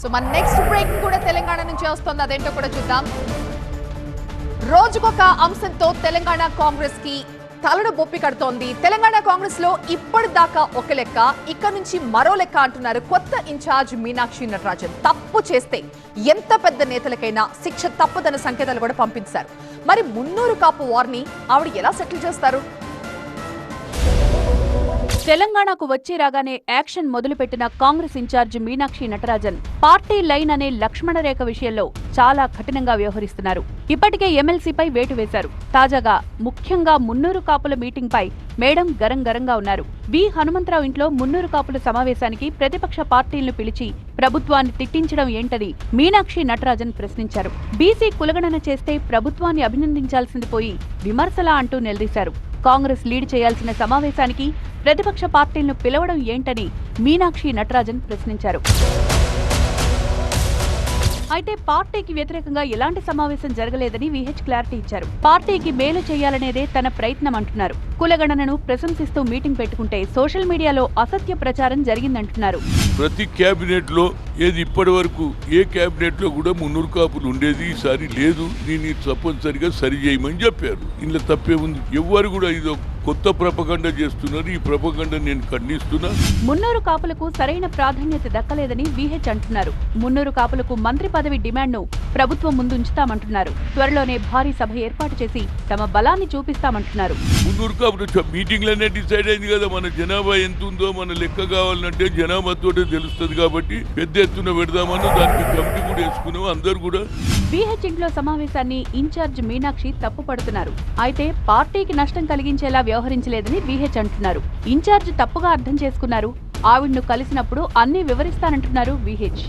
So మన next break కూడా తెలంగాణ నుంచి వస్తుంది, అదేంటో కూడా చూద్దాం. రోజుకొక అంశంతో తెలంగాణ కాంగ్రెస్ కి తలను బొప్పి కడుతోంది. తెలంగాణ కాంగ్రెస్ లో ఇప్పటిదాకా ఒక లెక్క, ఇక్కడ నుంచి మరో లెక్క అంటున్నారు కొత్త ఇన్ఛార్జ్ మీనాక్షి నటరాజన్. తప్పు చేస్తే ఎంత పెద్ద నేతలకైనా శిక్ష తప్పదన్న సంకేతాలు కూడా పంపించారు. మరి మున్నూరు కాపు వార్ని ఆవిడ ఎలా సెటిల్ చేస్తారు? తెలంగాణకు వచ్చి రాగానే యాక్షన్ మొదలుపెట్టిన Congress incharge Meenakshi Natarajan party line అనే లక్ష్మణ రేఖ విషయంలో చాలా కఠినంగా వ్యవహరిస్తున్నారు. ఇప్పటికే ఎమ్మెల్సీపై వేటు వేశారు. తాజాగా ముఖ్యంగా మున్నూరు కాపుల మీటింగ్ పై మేడం గరంగా ఉన్నారు. వి హనుమంతరావు ఇంట్లో మున్నూరు కాపుల సమావేశానికి ప్రతిపక్ష పార్టీలను పిలిచి ప్రభుత్వాన్ని తిట్టించడం ఏంటని మీనాక్షి నటరాజన్ ప్రశ్నించారు. బీసీ కులగణన చేస్తే ప్రభుత్వాన్ని అభినందించాల్సింది పోయి విమర్శలా అంటూ నిలదీశారు. కాంగ్రెస్ లీడ్ చేయాల్సిన సమావేశానికి ప్రతిపక్ష పార్టీలను పిలవడం ఏంటని మీనాక్షి నటరాజన్ ప్రశ్నించారు. అయితే పార్టీకి వ్యతిరేకంగా ఎలాంటి సమావేశం జరగలేదని విహెచ్ క్లారిటీ ఇచ్చారు. పార్టీకి మేలు చేయాలనేదే తన ప్రయత్నం అంటున్నారు. కులగణనను ప్రశంసిస్తూ మీటింగ్ పెట్టుకుంటే సోషల్ మీడియాలో అసత్య ప్రచారం జరిగిందంటున్నారు. ప్రతి కేబినెట్ లో ఏది ఇప్పటి వరకు ఏ కేబినెట్ లో కూడా మున్నూరు కాపులు ఉండేది, ఈసారి లేదు. దీన్ని తప్పనిసరిగా సరి చేయమని చెప్పారు. ఇందులో తప్పే ఉంది. ఎవ్వరు కూడా ఇదో కొత్త ప్రపగండ చేస్తున్నారు. ఈ ప్రపగండ నేను ఖండిస్తున్నా. మున్నూరు కాపులకు సరైన ప్రాధాన్యత దక్కలేదని విహెచ్ అంటున్నారు. మున్నూరు కాపులకు మంత్రి పదవి డిమాండ్ను ప్రభుత్వం ముందుంచుతామంటున్నారు. త్వరలోనే భారీ సభ ఏర్పాటు చేసి తమ బలాన్ని చూపిస్తామంటున్నారు. మున్నూరు కాపులు మీటింగ్లనే డిసైడ్ అయింది కదా, మన జనాభా ఎంత ఉందో మన లెక్క కావాలంటే జనాభాతోటే తెలుస్తుంది. కాబట్టి పెద్ద ఎత్తున పెడదామని దానికి కమిటీ కూడా వేసుకున్నాం. అందరు కూడా విహెచ్ ఇంట్లో సమావేశాన్ని ఇన్ఛార్జ్ మీనాక్షి తప్పుపడుతున్నారు. అయితే పార్టీకి నష్టం కలిగించేలా వ్యవహరించలేదని విహెచ్ అంటున్నారు. ఇన్ఛార్జ్ తప్పుగా అర్థం చేసుకున్నారు. ఆవిడ్ను కలిసినప్పుడు అన్నీ వివరిస్తానంటున్నారు విహెచ్.